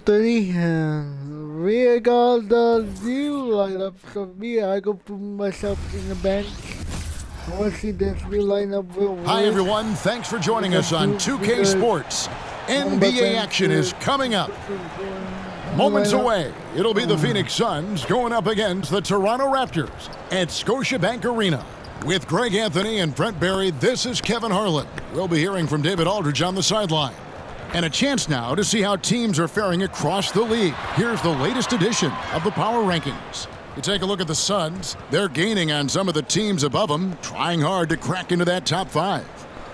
Anthony, and we got the new lineup. So me, I go put myself in the bench. I want to see this new lineup will Hi work. everyone, thanks for joining us on 2K Sports. NBA action is coming up. Moments away, it'll be the Phoenix Suns going up against the Toronto Raptors at Scotiabank Arena. With Greg Anthony and Brent Barry, this is Kevin Harlan. We'll be hearing from David Aldridge on the sideline. And a chance now to see how teams are faring across the league. Here's the latest edition of the Power Rankings. You take a look at the Suns. They're gaining on some of the teams above them, trying hard to crack into that top five.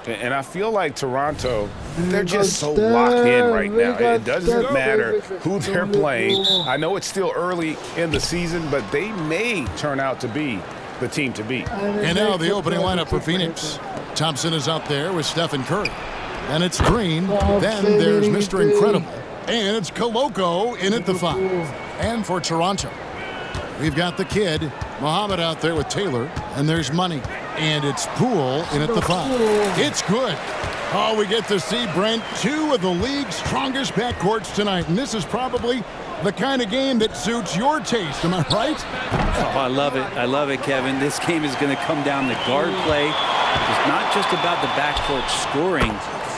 And I feel like Toronto, they're just so locked in right now. It doesn't matter who they're playing. I know it's still early in the season, but they may turn out to be the team to beat. And now the opening lineup for Phoenix. Thompson is out there with Stephen Curry. Then it's Green. Then there's Mr. Incredible. And it's Koloko in at the 5. And for Toronto, we've got the kid, Muhammad, out there with Taylor. And there's Money. And it's Poole in at the 5. It's good. Oh, we get to see, Brent, 2 of the league's strongest backcourts tonight. And this is probably the kind of game that suits your taste. Am I right? Oh, I love it. I love it, Kevin. This game is going to come down to guard play. It's not just about the backcourt scoring.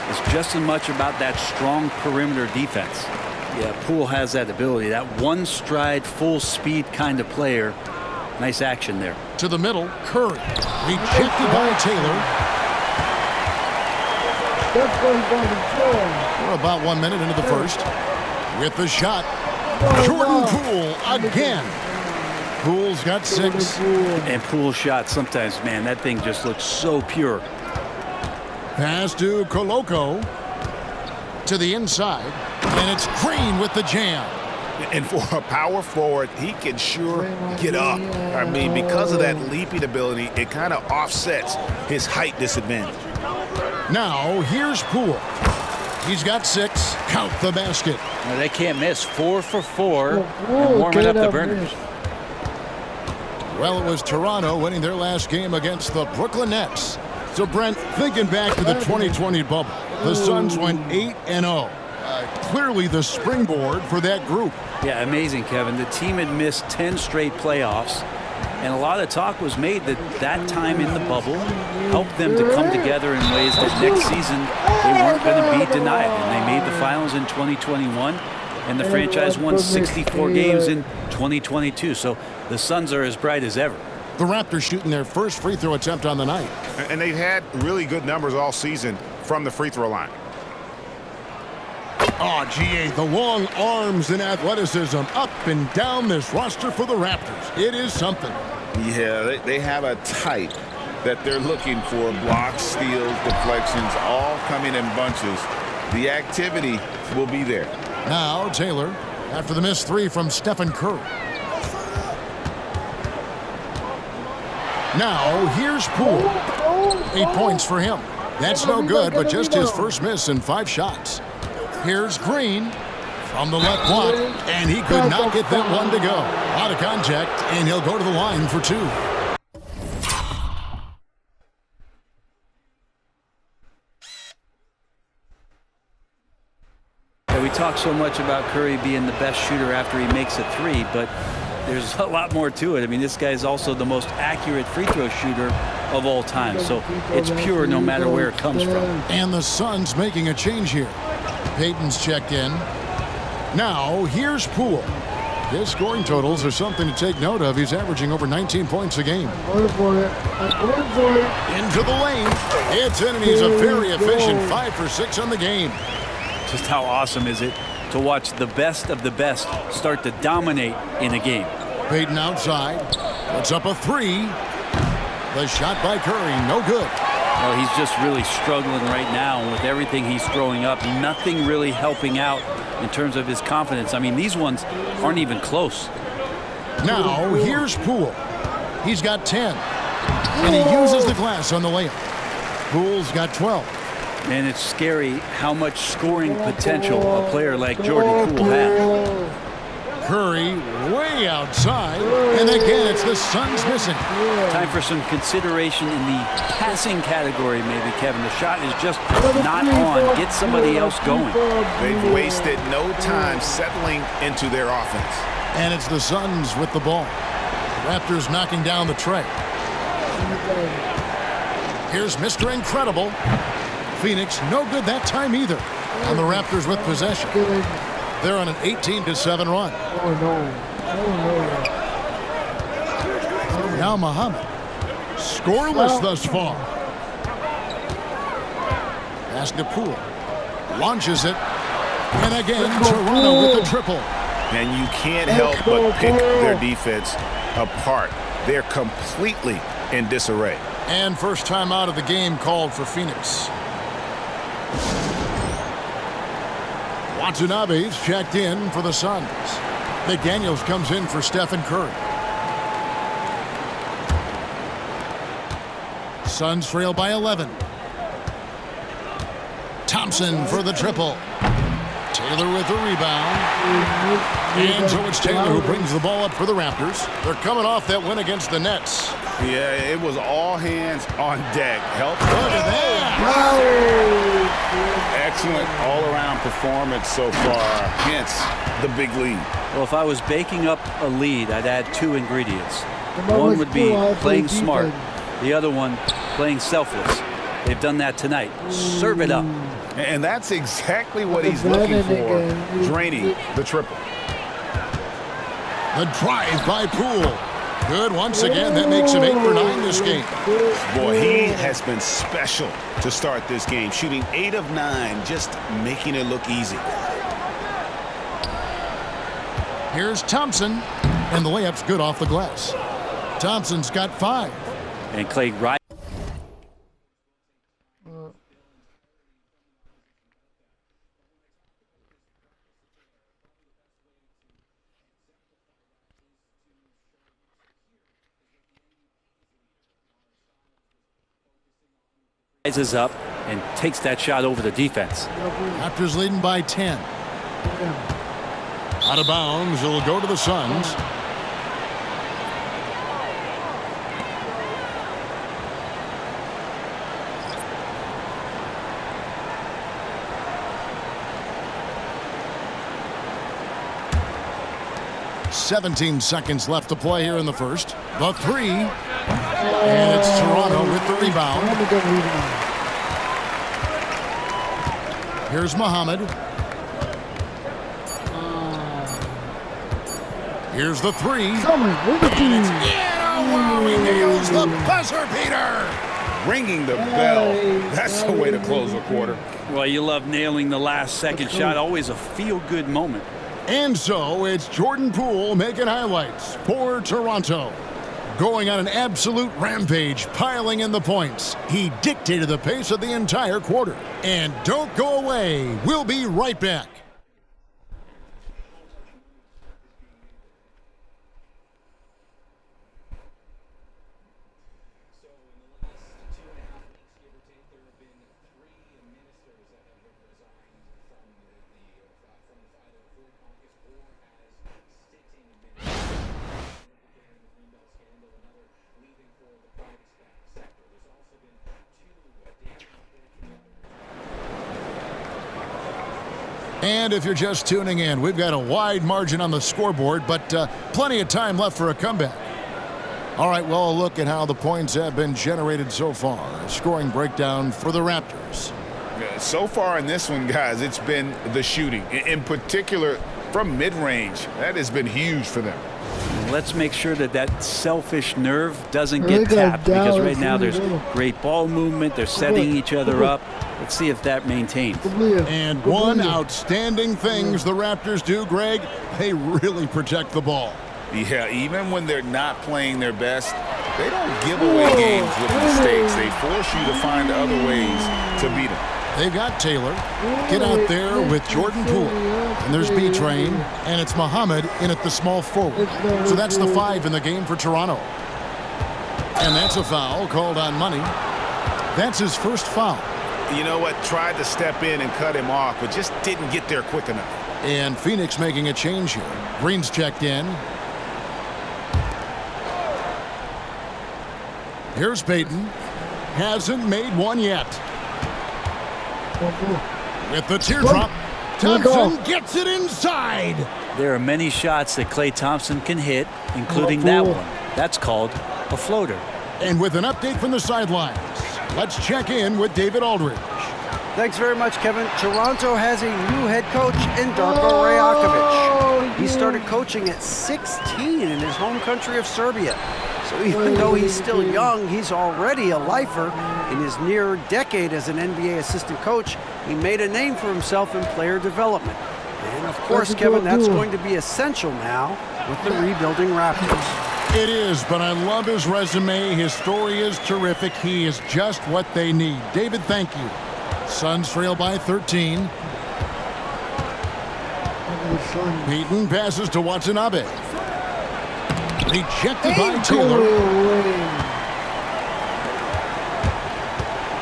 It's just as much about that strong perimeter defense. Yeah, Poole has that ability. That one stride, full speed kind of player. Nice action there. To the middle, Curry. Rejected by Taylor. We're about 1 minute into the first. With the shot, Jordan Poole again. Poole's got 6. And Poole's shot sometimes, man, that thing just looks so pure. Pass to Koloko. To the inside. And it's Green with the jam. And for a power forward, he can sure get up. I mean, because of that leaping ability, it kind of offsets his height disadvantage. Now, here's Poole. He's got 6. Count the basket. Well, they can't miss. 4 for 4. And warming up the burners. Well, it was Toronto winning their last game against the Brooklyn Nets. So, Brent, thinking back to the 2020 bubble, the Suns went 8-0. Clearly the springboard for that group. Yeah, amazing, Kevin. The team had missed 10 straight playoffs, and a lot of talk was made that time in the bubble helped them to come together in ways that next season they weren't going to be denied. And they made the finals in 2021, and the franchise won 64 games in 2022. So the Suns are as bright as ever. The Raptors shooting their first free throw attempt on the night. And they've had really good numbers all season from the free throw line. Oh, GA, the long arms and athleticism up and down this roster for the Raptors. It is something. Yeah, they have a type that they're looking for. Blocks, steals, deflections, all coming in bunches. The activity will be there. Now, Taylor, after the missed 3 from Stephen Curry. Now, here's Poole. 8 points for him. That's no good, but just his first miss in 5 shots. Here's Green from the left block, and he could not get that one to go. Out of contact, and he'll go to the line for 2. We talk so much about Curry being the best shooter after he makes a 3, but there's a lot more to it. I mean, this guy is also the most accurate free throw shooter of all time, so it's pure no matter where it comes from. And the Suns making a change here. Payton's checked in. Now, here's Poole. His scoring totals are something to take note of. He's averaging over 19 points a game. I'm going for it. Into the lane. It's in, and he's a very efficient 5 for 6 on the game. Just how awesome is it to watch the best of the best start to dominate in a game. Payton outside. Puts up a 3. The shot by Curry, no good. Well, he's just really struggling right now, and with everything he's throwing up, nothing really helping out in terms of his confidence. I mean, these ones aren't even close. Now, here's Poole. He's got 10, and he uses the glass on the layup. Poole's got 12. And it's scary how much scoring potential a player like Jordan Poole has. Curry way outside. And again, it's the Suns missing. Time for some consideration in the passing category, maybe, Kevin. The shot is just not on. Get somebody else going. They've wasted no time settling into their offense. And it's the Suns with the ball. The Raptors knocking down the tray. Here's Mr. Incredible. Phoenix no good that time either. And the Raptors with possession. They're on an 18-7 run. Now Muhammad. Scoreless thus far. Pass to Poole. Launches it. And again, Toronto with the triple. And you can't help but pick their defense apart. They're completely in disarray. And first time out of the game called for Phoenix. Watanabe's checked in for the Suns. McDaniels comes in for Stephen Curry. Suns trail by 11. Thompson for the triple. Taylor with the rebound. And so it's Taylor who brings the ball up for the Raptors. They're coming off that win against the Nets. Yeah, it was all hands on deck. Help. Look at that. Excellent all-around performance so far, hence the big lead. Well, if I was baking up a lead, I'd add two ingredients. One would be playing smart. The other one, playing selfless. They've done that tonight. Serve it up. And that's exactly what he's looking for, draining the triple. The drive by Poole. Good once again. That makes him 8 for 9 this game. Boy, he has been special to start this game, shooting 8 of 9, just making it look easy. Here's Thompson, and the layup's good off the glass. Thompson's got 5. And Clay rises up and takes that shot over the defense. Raptors leading by 10. Out of bounds, it'll go to the Suns. "17 seconds left to play here in the first. The three. And it's Toronto with the rebound. Here's Muhammad. Here's the three. And it's in. Oh, wow, he nails the buzzer beater. Ringing the bell. That's the way to close a quarter. Well, you love nailing the last second shot. Always a feel-good moment. And so it's Jordan Poole making highlights for Toronto. Going on an absolute rampage, piling in the points. He dictated the pace of the entire quarter. And don't go away. We'll be right back. And if you're just tuning in, we've got a wide margin on the scoreboard, but plenty of time left for a comeback. All right, well, a look at how the points have been generated so far. A scoring breakdown for the Raptors. So far in this one, guys, it's been the shooting. In particular, from mid-range. That has been huge for them. Let's make sure that that selfish nerve doesn't get tapped, because right now there's great ball movement. They're setting each other up. Let's see if that maintains. And one outstanding things the Raptors do, Greg, they really protect the ball. Yeah, even when they're not playing their best, they don't give away games with mistakes. They force you to find other ways to beat them. They've got Taylor. Get out there with Jordan Poole. And there's B-Train. And it's Muhammad in at the small forward. So that's the 5 in the game for Toronto. And that's a foul called on Money. That's his first foul. You know what? Tried to step in and cut him off, but just didn't get there quick enough. And Phoenix making a change here. Green's checked in. Here's Payton. Hasn't made one yet. With the teardrop, Thompson gets it inside. There are many shots that Klay Thompson can hit, including that one. That's called a floater. And with an update from the sidelines, let's check in with David Aldridge. Thanks very much, Kevin. Toronto has a new head coach in Darko Rajakovic. He started coaching at 16 in his home country of Serbia. So even though he's still young, he's already a lifer. In his near decade as an NBA assistant coach, he made a name for himself in player development. And of course, Kevin, that's going to be essential now with the rebuilding Raptors. It is, but I love his resume. His story is terrific. He is just what they need. David, thank you. Suns trail by 13. Payton passes to Watanabe. Rejected by Taylor.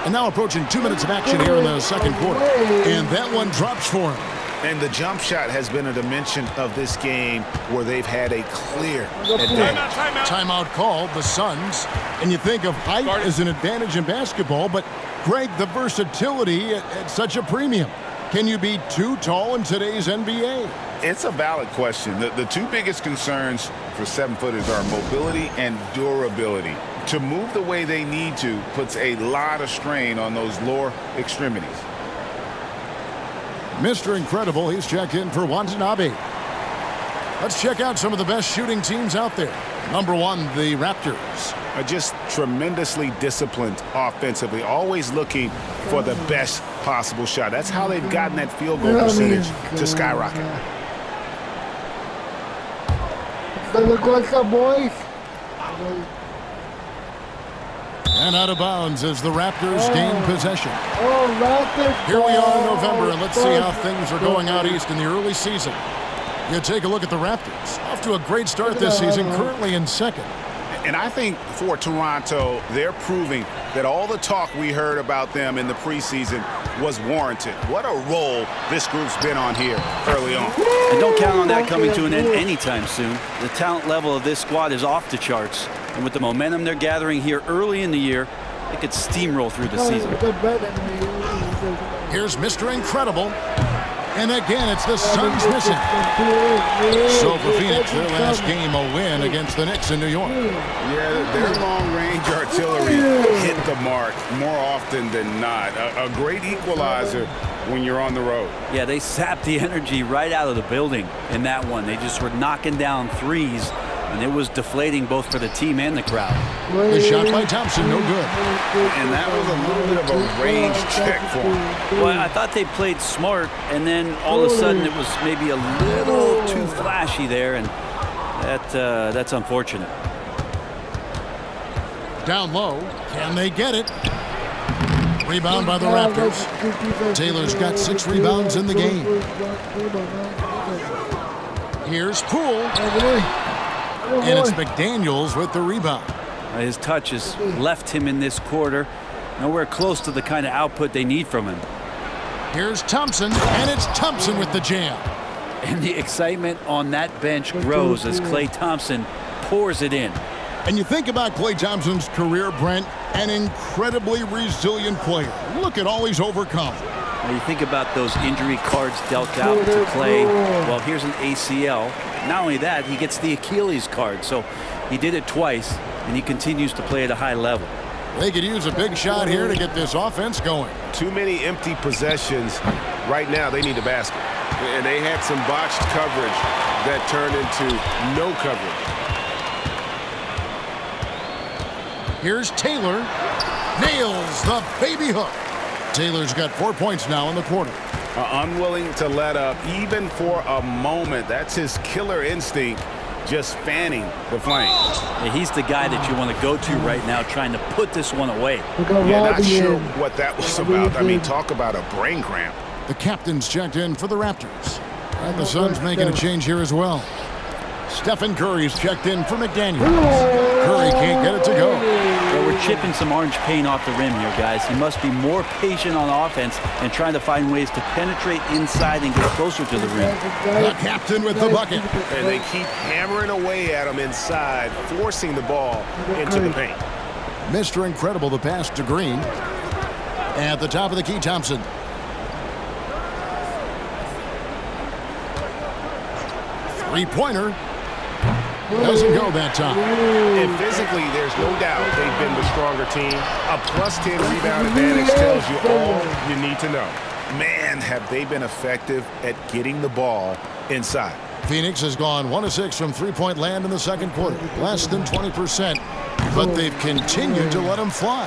And now approaching 2 minutes of action here in the second quarter. And that one drops for him. And the jump shot has been a dimension of this game where they've had a clear advantage. Timeout called, the Suns. And you think of height as an advantage in basketball, but Greg, the versatility at such a premium. Can you be too tall in today's NBA? It's a valid question. The two biggest concerns for 7-footers are mobility and durability. To move the way they need to puts a lot of strain on those lower extremities. Mr. Incredible, he's checked in for Watanabe. Let's check out some of the best shooting teams out there. Number one, the Raptors. Are just tremendously disciplined offensively, always looking for the best possible shot. That's how they've gotten that field goal percentage to skyrocket. What's up, boys? And out of bounds as the Raptors gain possession. Raptors. Here we are in November, and let's see how things are going out east in the early season. You take a look at the Raptors. Off to a great start this season, currently in second. And I think for Toronto, they're proving that all the talk we heard about them in the preseason was warranted. What a role this group's been on here early on. And don't count on that coming to an end anytime soon. The talent level of this squad is off the charts. And with the momentum they're gathering here early in the year, they could steamroll through the season. Here's Mr. Incredible. And again, it's the Suns missing. So for Phoenix, their last game a win against the Knicks in New York. Yeah, their long-range artillery hit the mark more often than not. A great equalizer when you're on the road. Yeah, they sapped the energy right out of the building in that one. They just were knocking down threes, and it was deflating both for the team and the crowd. The shot by Thompson, no good. And that was a little bit of a range check for him. Well, I thought they played smart, and then all of a sudden it was maybe a little too flashy there, and that's unfortunate. Down low, can they get it? Rebound by the Raptors. Taylor's got 6 rebounds in the game. Here's Poole. And it's McDaniels with the rebound. His touch has left him in this quarter. Nowhere close to the kind of output they need from him. Here's Thompson, and it's Thompson with the jam. And the excitement on that bench grows as Klay Thompson pours it in. And you think about Klay Thompson's career, Brent, an incredibly resilient player. Look at all he's overcome. Now you think about those injury cards dealt out to Klay. Well, here's an ACL. Not only that, he gets the Achilles card. So he did it twice, and he continues to play at a high level. They could use a big shot here to get this offense going. Too many empty possessions. Right now, they need a basket. And they had some botched coverage that turned into no coverage. Here's Taylor. Nails the baby hook. Taylor's got 4 points now in the quarter. Unwilling to let up even for a moment. That's his killer instinct, just fanning the flame. Yeah, he's the guy that you want to go to right now, trying to put this one away. Yeah, not sure what that was about. I mean, talk about a brain cramp. The captain's checked in for the Raptors. And the Suns making a change here as well. Stephen Curry's checked in for McDaniels. Curry can't get it to go. Well, we're chipping some orange paint off the rim here, guys. He must be more patient on offense and trying to find ways to penetrate inside and get closer to the rim. The captain with the bucket. And they keep hammering away at him inside, forcing the ball into the paint. Mr. Incredible, the pass to Green. At the top of the key, Thompson. Three-pointer. Doesn't go that time. And physically, there's no doubt they've been the stronger team. A +10 rebound advantage tells you all you need to know. Man, have they been effective at getting the ball inside. Phoenix has gone 1 of 6 from three-point land in the second quarter. Less than 20%, but they've continued to let them fly.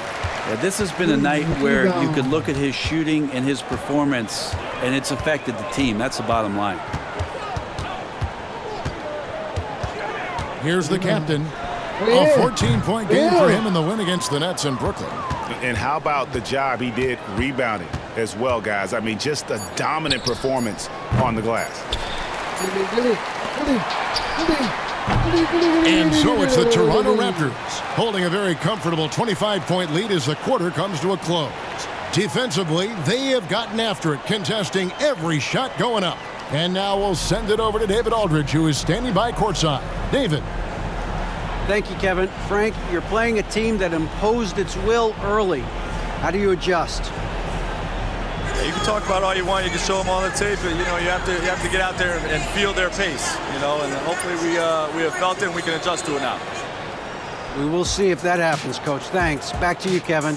Yeah, this has been a night where you could look at his shooting and his performance, and it's affected the team. That's the bottom line. Here's the captain. A 14-point game for him in the win against the Nets in Brooklyn. And how about the job he did rebounding as well, guys? I mean, just a dominant performance on the glass. And so it's the Toronto Raptors holding a very comfortable 25-point lead as the quarter comes to a close. Defensively, they have gotten after it, contesting every shot going up. And now we'll send it over to David Aldridge, who is standing by courtside. David. Thank you, Kevin. Frank, you're playing a team that imposed its will early. How do you adjust? You can talk about all you want. You can show them on the tape, but you have to get out there and feel their pace. And hopefully we have felt it and we can adjust to it now. We will see if that happens, Coach. Thanks. Back to you, Kevin.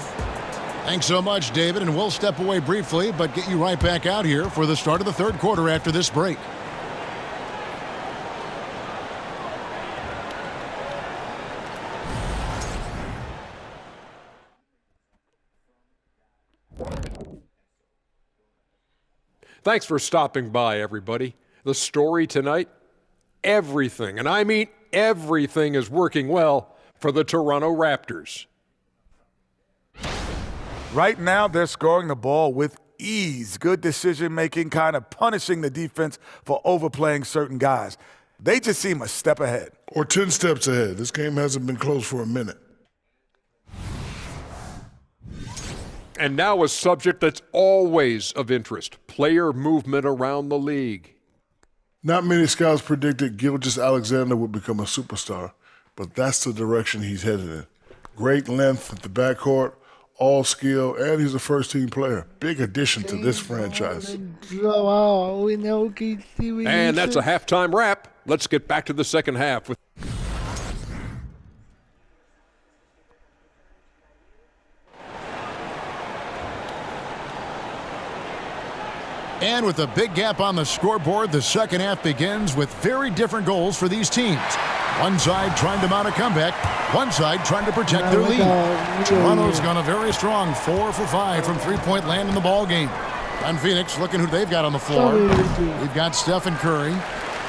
Thanks so much, David, and we'll step away briefly, but get you right back out here for the start of the third quarter after this break. Thanks for stopping by, everybody. The story tonight, everything, and I mean everything, is working well for the Toronto Raptors. Right now, they're scoring the ball with ease. Good decision-making, kind of punishing the defense for overplaying certain guys. They just seem a step ahead. Or 10 steps ahead. This game hasn't been close for a minute. And now a subject that's always of interest, player movement around the league. Not many scouts predicted Gilgeous-Alexander would become a superstar, but that's the direction he's headed in. Great length at the backcourt, all skill, and he's a first-team player. Big addition to this franchise. And that's a halftime wrap. Let's get back to the second half. And with a big gap on the scoreboard, the second half begins with very different goals for these teams. One side trying to mount a comeback, one side trying to protect their lead. Toronto's gone a very strong 4 for 5 from three-point land in the ball game. And Phoenix, looking who they've got on the floor. We've got Stephen Curry.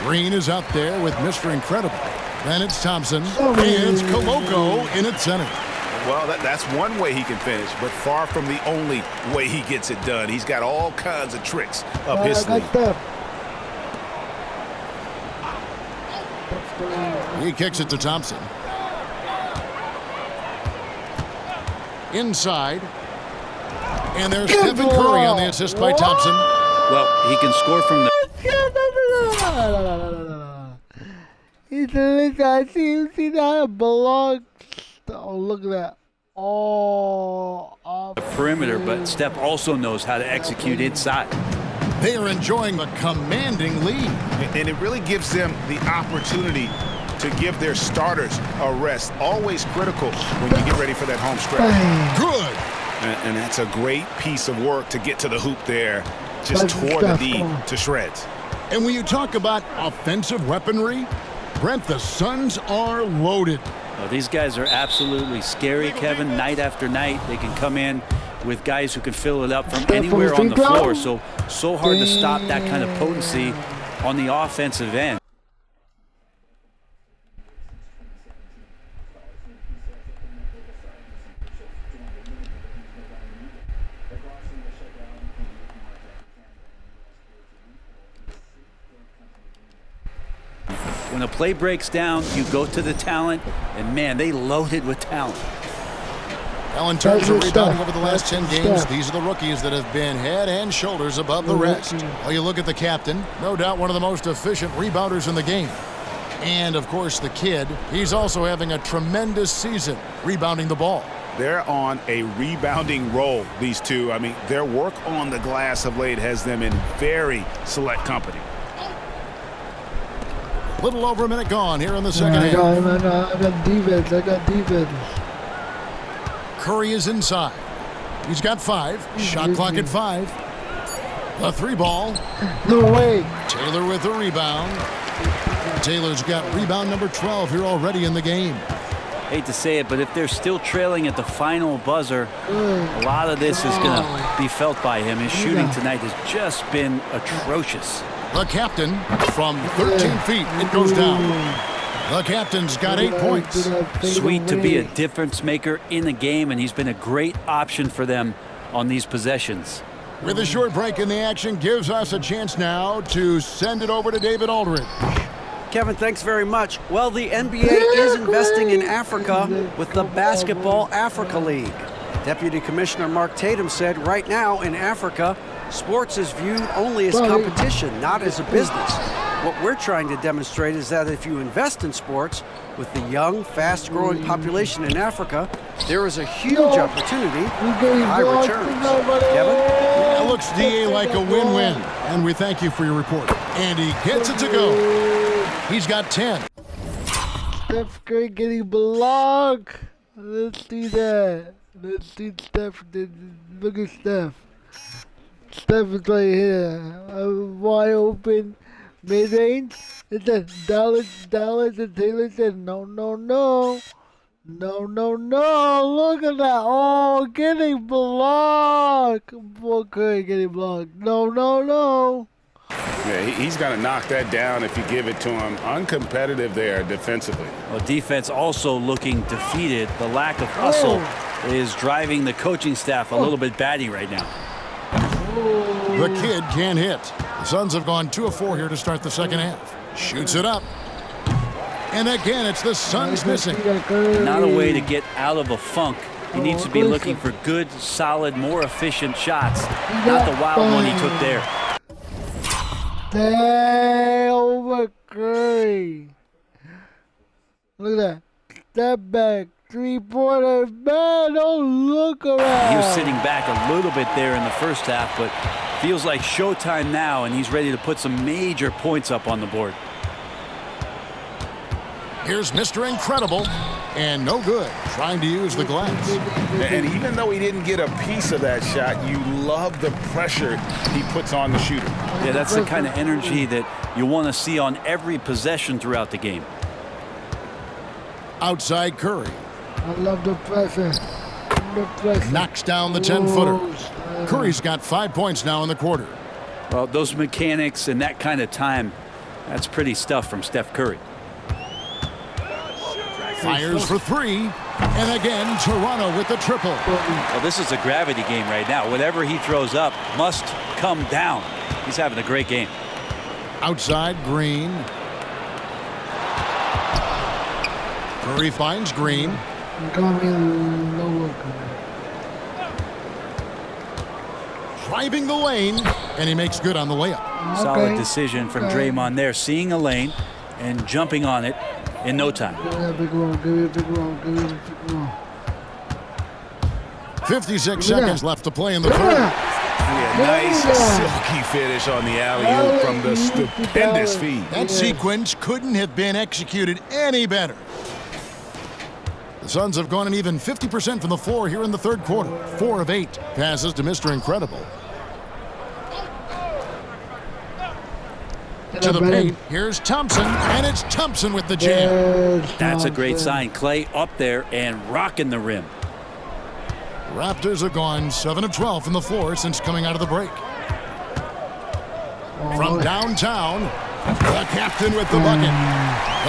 Green is out there with Mr. Incredible. Then it's Thompson, and it's Koloko in its center. Well, that's one way he can finish, but far from the only way he gets it done. He's got all kinds of tricks up his sleeve. He kicks it to Thompson. Inside. And there's Stephen Curry on the assist by Thompson. Well, he can score from the... See that belongs. Oh, look at that. Oh, the perimeter, but Steph also knows how to execute inside. They are enjoying the commanding lead. And it really gives them the opportunity to give their starters a rest. Always critical when you get ready for that home stretch. Good. And that's a great piece of work to get to the hoop there. Just tore the D to shreds. And when you talk about offensive weaponry, Brent, the Suns are loaded. Oh, these guys are absolutely scary, Kevin. Night after night, they can come in with guys who can fill it up from anywhere on the floor. So hard to stop that kind of potency on the offensive end. When a play breaks down, you go to the talent, and man, they loaded with talent. Well, in terms of rebounding over the last 10 games, these are the rookies that have been head and shoulders above the rest. Well, you look at the captain, no doubt one of the most efficient rebounders in the game. And, of course, the kid, he's also having a tremendous season rebounding the ball. They're on a rebounding roll, these two. I mean, their work on the glass of late has them in very select company. Little over a minute gone here in the second half. I got defense. Curry is inside. He's got 5. Shot clock at 5. The 3 ball. No way. Taylor with the rebound. Taylor's got rebound number 12 here already in the game. Hate to say it, but if they're still trailing at the final buzzer, a lot of this is going to be felt by him. His shooting tonight has just been atrocious. The captain from 13 feet, it goes down. The captain's got 8 points. Sweet to be a difference maker in the game, and he's been a great option for them on these possessions. With a short break in the action, gives us a chance now to send it over to David Aldridge. Kevin, thanks very much. Well, the NBA is investing in Africa with the Basketball Africa League. Deputy Commissioner Mark Tatum said right now in Africa, sports is viewed only as competition, not as a business. What we're trying to demonstrate is that if you invest in sports, with the young, fast-growing population in Africa, there is a huge opportunity for high returns. Kevin? That looks, DA, like a win-win. And we thank you for your report. And he gets it to go. He's got 10. Steph Curry getting blocked. Let's see that. Let's see Steph. Look at Steph. Steph is right here. Wide open. Mid-range. It says Dallas, and Taylor said, no. No. Look at that. Oh, getting blocked. Poor Curry getting blocked. No. Yeah, he's going to knock that down if you give it to him. Uncompetitive there defensively. Well, defense also looking defeated. The lack of hustle is driving the coaching staff a little bit batty right now. The kid can't hit. The Suns have gone 2 of 4 here to start the second half. Shoots it up. And again, it's the Suns missing. Not a way to get out of a funk. He needs to be looking for good, solid, more efficient shots. Not the wild one he took there. Over Curry. Look at that. Step back. 3-pointer. Man, don't look around. He was sitting back a little bit there in the first half, but feels like showtime now, and he's ready to put some major points up on the board. Here's Mr. Incredible, and no good, trying to use the glass. And even though he didn't get a piece of that shot, you love the pressure he puts on the shooter. Yeah, that's the kind of energy that you want to see on every possession throughout the game. Outside Curry. I love the pressure. Knocks down the 10-footer. Curry's got 5 points now in the quarter. Well, those mechanics and that kind of time, that's pretty stuff from Steph Curry. Fires for 3. And again, Toronto with the triple. Well, this is a gravity game right now. Whatever he throws up must come down. He's having a great game. Outside Green. Curry finds Green. Driving the lane, and he makes good on the layup. Solid decision from Draymond there, seeing a lane and jumping on it in no time. 56 seconds left to play in the third. Yeah, nice silky finish on the alley-oop from the stupendous feed. That sequence couldn't have been executed any better. The Suns have gone an even 50% from the floor here in the third quarter. 4 of 8 passes to Mr. Incredible. To the paint, here's Thompson, and it's Thompson with the jam. That's a great sign. Clay up there and rocking the rim. Raptors have gone 7 of 12 from the floor since coming out of the break. From downtown, the captain with the bucket.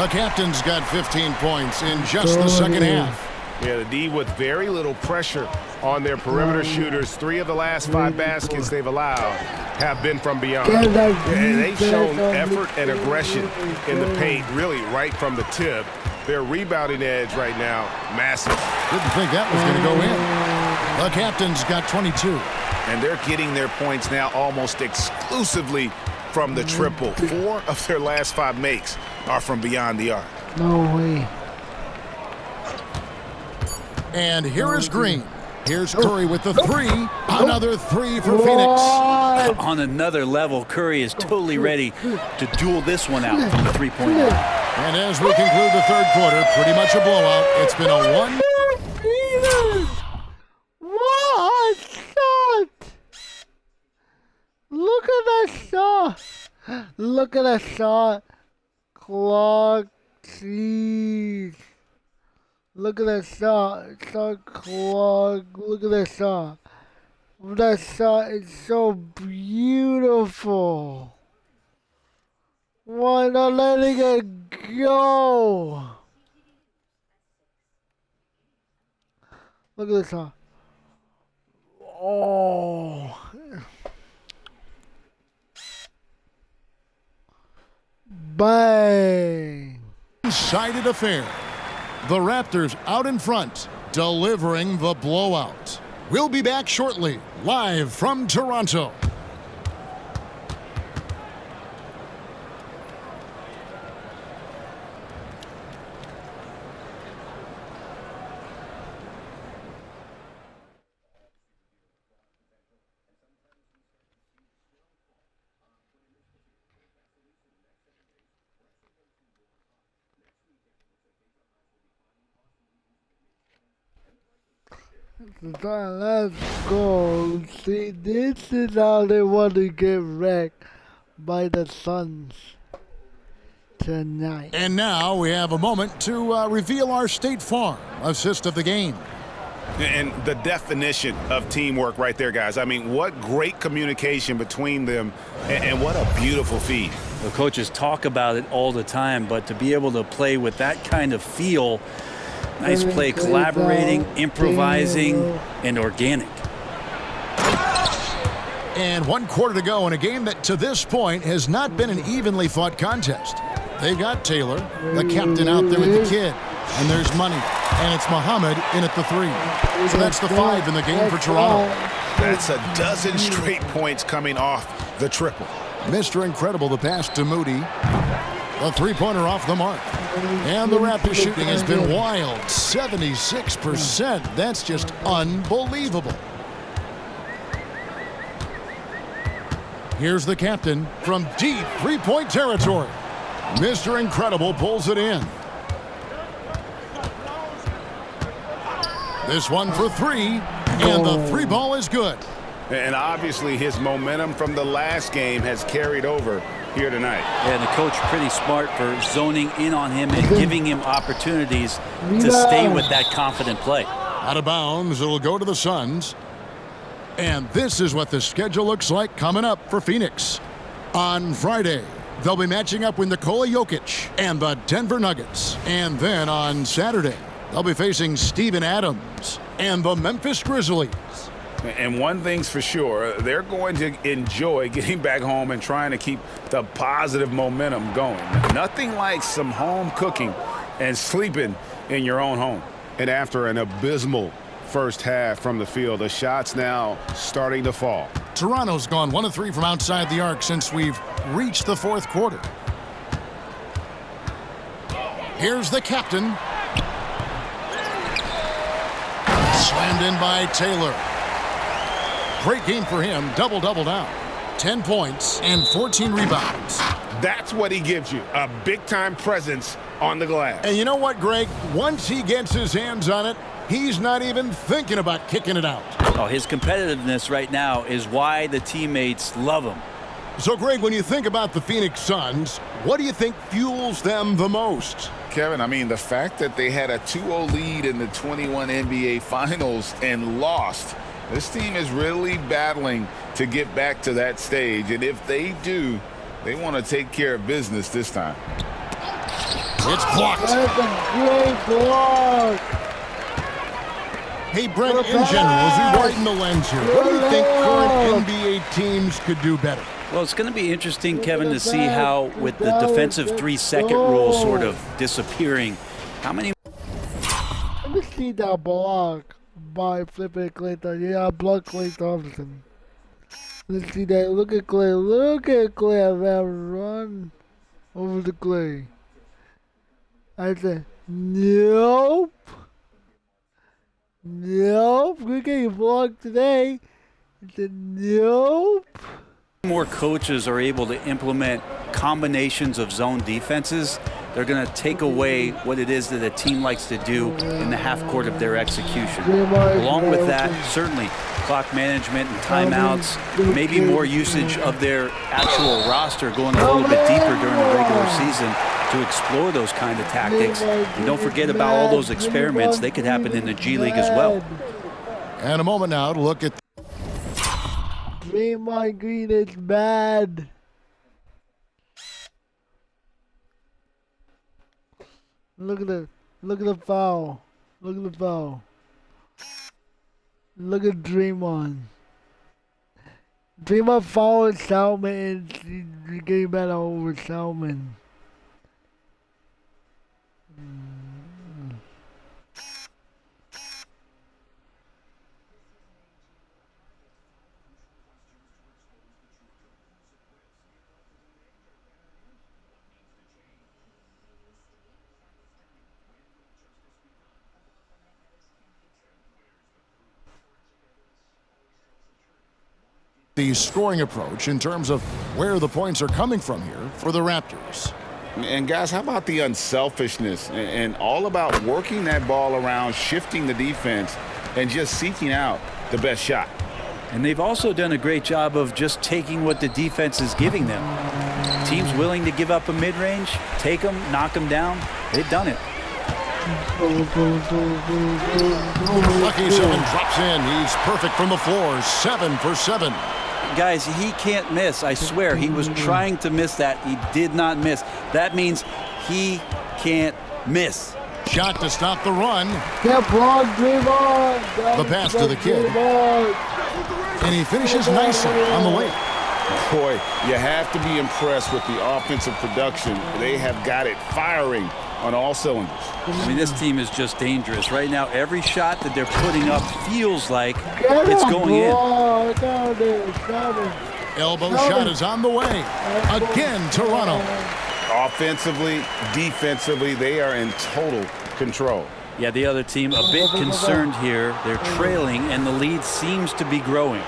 The captain's got 15 points in just the second half. Yeah, the D with very little pressure on their perimeter shooters. 3 of the last 5 baskets they've allowed have been from beyond. And they've shown effort and aggression in the paint, really right from the tip. Their rebounding edge right now, massive. Didn't think that was going to go in. The captain's got 22. And they're getting their points now almost exclusively from the triple. 4 of their last 5 makes are from beyond the arc. No way. And here is Green. Here's Curry with the 3. Another 3 for Phoenix. On another level, Curry is totally ready to duel this one out from the three-point line. And as we conclude the third quarter, pretty much a blowout. It's been a 1. What shot! Look at that shot! Look at that shot! Clock, jeez. Look at that shot. Shot clock. Look at that shot. That shot is so beautiful. Why not letting it go? Look at this shot. Oh. Bang. One-sided affair. The Raptors out in front, delivering the blowout. We'll be back shortly, live from Toronto. Let's go. See, this is how they want to get wrecked by the Suns tonight. And now we have a moment to reveal our State Farm assist of the game. And the definition of teamwork right there, guys. I mean, what great communication between them, and what a beautiful feed. The coaches talk about it all the time, but to be able to play with that kind of feel, nice play, collaborating, improvising, and organic. And 1 quarter to go in a game that to this point has not been an evenly fought contest. They've got Taylor, the captain, out there with the kid. And there's Money. And it's Muhammad in at the 3. So that's the 5 in the game for Toronto. That's a dozen straight points coming off the triple. Mr. Incredible, the pass to Moody. A 3-pointer off the mark. And the Raptors shooting has been wild. 76%. That's just unbelievable. Here's the captain from deep 3-point territory. Mr. Incredible pulls it in. This one for 3. And the 3 ball is good. And obviously his momentum from the last game has carried over here tonight. And the coach pretty smart for zoning in on him and giving him opportunities to stay with that confident play. Out of bounds, it'll go to the Suns. And this is what the schedule looks like coming up for Phoenix. On Friday, they'll be matching up with Nikola Jokic and the Denver Nuggets. And then on Saturday, they'll be facing Steven Adams and the Memphis Grizzlies. And one thing's for sure, they're going to enjoy getting back home and trying to keep the positive momentum going. Nothing like some home cooking and sleeping in your own home. And after an abysmal first half from the field, the shots now starting to fall. Toronto's gone 1 of 3 from outside the arc since we've reached the 4th quarter. Here's the captain. Slammed in by Taylor. Great game for him. Double-double down. 10 points and 14 rebounds. That's what he gives you, a big-time presence on the glass. And you know what, Greg? Once he gets his hands on it, he's not even thinking about kicking it out. Oh, his competitiveness right now is why the teammates love him. So, Greg, when you think about the Phoenix Suns, what do you think fuels them the most? Kevin, I mean, the fact that they had a 2-0 lead in the 21 NBA Finals and lost. This team is really battling to get back to that stage, and if they do, they want to take care of business this time. It's blocked. That's a great block. Hey, Brent, in general, as we widen the lens here, what do you think current NBA teams could do better? Well, it's going to be interesting, Kevin, to see how, with the defensive 3-second rule sort of disappearing, how many... Let me see that block by flipping Klay Thompson. Yeah, I blocked Klay Thompson. Let's see that. Look at Klay. Look at Klay. That run over the Klay. I said, nope. Nope. We're getting blocked today. I said, nope. More coaches are able to implement combinations of zone defenses, they're going to take away what it is that a team likes to do in the half court of their execution. Along with that, certainly clock management and timeouts, maybe more usage of their actual roster going a little bit deeper during the regular season to explore those kind of tactics. And don't forget about all those experiments. They could happen in the G League as well. And a moment now to look at Draymond Green is bad. Look at the foul. Look at the foul. Look at Draymond. Draymond fouled Salmon and he gave that over Salmon. the scoring approach in terms of where the points are coming from here for the Raptors. And guys, how about the unselfishness and all about working that ball around, shifting the defense, and just seeking out the best shot. And they've also done a great job of just taking what the defense is giving them. Teams willing to give up a mid-range, take them, knock them down. They've done it. Lucky 7 drops in. He's perfect from the floor. 7 for 7. Guys, he can't miss. I swear, he was trying to miss that. He did not miss. That means he can't miss. Shot to stop the run. The pass to the kid. And he finishes nicely on the lane. Boy, you have to be impressed with the offensive production. They have got it firing on all cylinders. I mean, this team is just dangerous. Right now, every shot that they're putting up feels like it's going in. Elbow shot is on the way. Again, Toronto. Offensively, defensively, they are in total control. Yeah, the other team a bit concerned here. They're trailing, and the lead seems to be growing.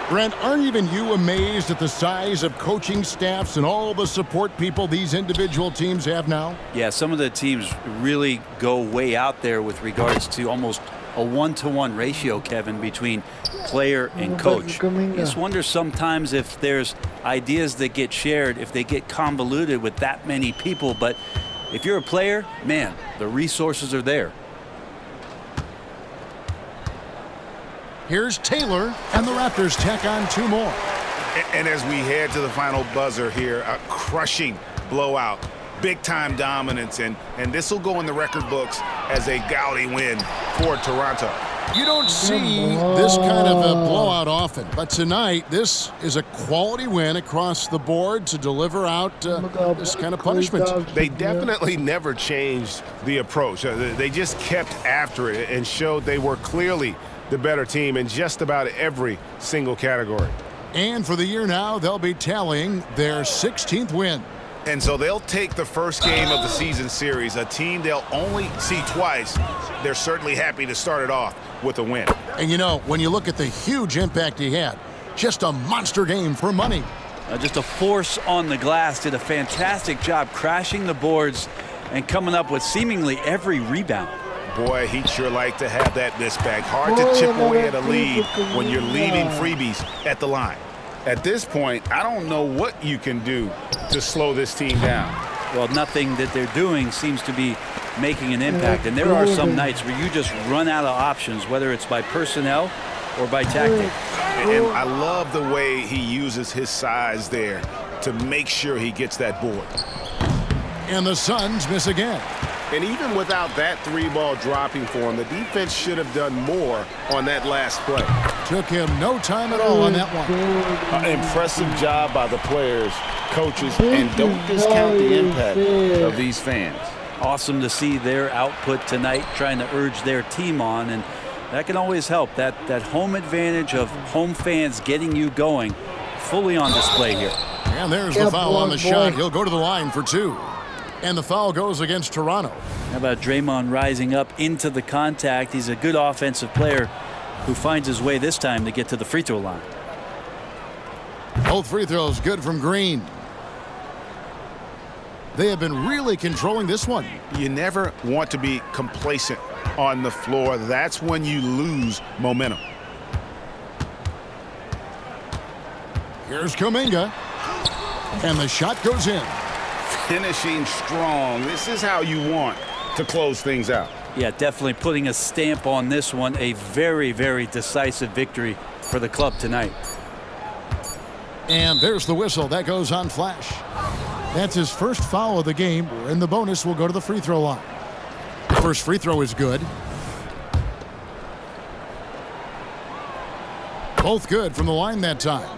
Brent, aren't even you amazed at the size of coaching staffs and all the support people these individual teams have now? Yeah, some of the teams really go way out there with regards to almost a 1-to-1 ratio, Kevin, between player and coach. You just wonder sometimes if there's ideas that get shared, if they get convoluted with that many people. But if you're a player, man, the resources are there. Here's Taylor, and the Raptors tack on 2 more. And as we head to the final buzzer here, a crushing blowout, big-time dominance, and this will go in the record books as a gaudy win for Toronto. You don't see this kind of a blowout often, but tonight this is a quality win across the board to deliver out this kind of punishment. They definitely never changed the approach. They just kept after it and showed they were clearly the better team in just about every single category. And for the year now, they'll be tallying their 16th win. And so they'll take the first game of the season series, a team they'll only see twice. They're certainly happy to start it off with a win. And you know, when you look at the huge impact he had, just a monster game for money. Just a force on the glass, did a fantastic job crashing the boards and coming up with seemingly every rebound. Boy, he'd sure like to have that miss back. Hard to chip away at a lead when you're leaving freebies at the line. At this point, I don't know what you can do to slow this team down. Well, nothing that they're doing seems to be making an impact. And there are some nights where you just run out of options, whether it's by personnel or by tactic. And I love the way he uses his size there to make sure he gets that board. And the Suns miss again. And even without that three-ball dropping for him, the defense should have done more on that last play. Took him no time at all on that one. Impressive job by the players, coaches, and don't discount the impact of these fans. Awesome to see their output tonight, trying to urge their team on, and that can always help. That home advantage of home fans getting you going, fully on display here. And there's the foul on the shot. He'll go to the line for 2. And the foul goes against Toronto. How about Draymond rising up into the contact? He's a good offensive player who finds his way this time to get to the free throw line. Both free throws good from Green. They have been really controlling this one. You never want to be complacent on the floor. That's when you lose momentum. Here's Kuminga. And the shot goes in. Finishing strong. This is how you want to close things out. Yeah, definitely putting a stamp on this one. A very, very decisive victory for the club tonight. And there's the whistle. That goes on Flash. That's his first foul of the game, and the bonus will go to the free throw line. The first free throw is good. Both good from the line that time.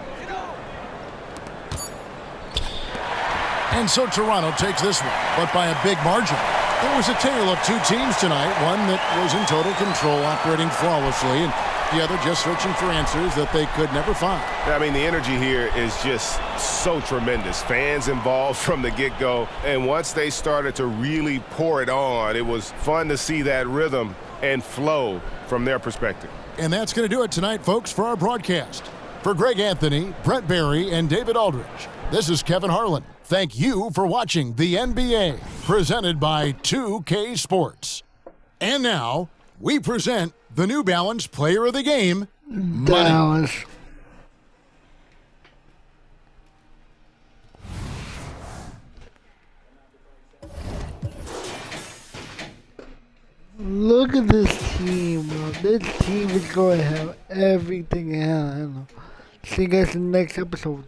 And so Toronto takes this one, but by a big margin. It was a tale of 2 teams tonight, one that was in total control, operating flawlessly, and the other just searching for answers that they could never find. I mean, the energy here is just so tremendous. Fans involved from the get-go, and once they started to really pour it on, it was fun to see that rhythm and flow from their perspective. And that's going to do it tonight, folks, for our broadcast. For Greg Anthony, Brett Barry, and David Aldridge, this is Kevin Harlan. Thank you for watching the NBA, presented by 2K Sports. And now, we present the New Balance Player of the Game, Money. Dallas. Look at this team, bro. This team is going to have everything in hand. See you guys in the next episode.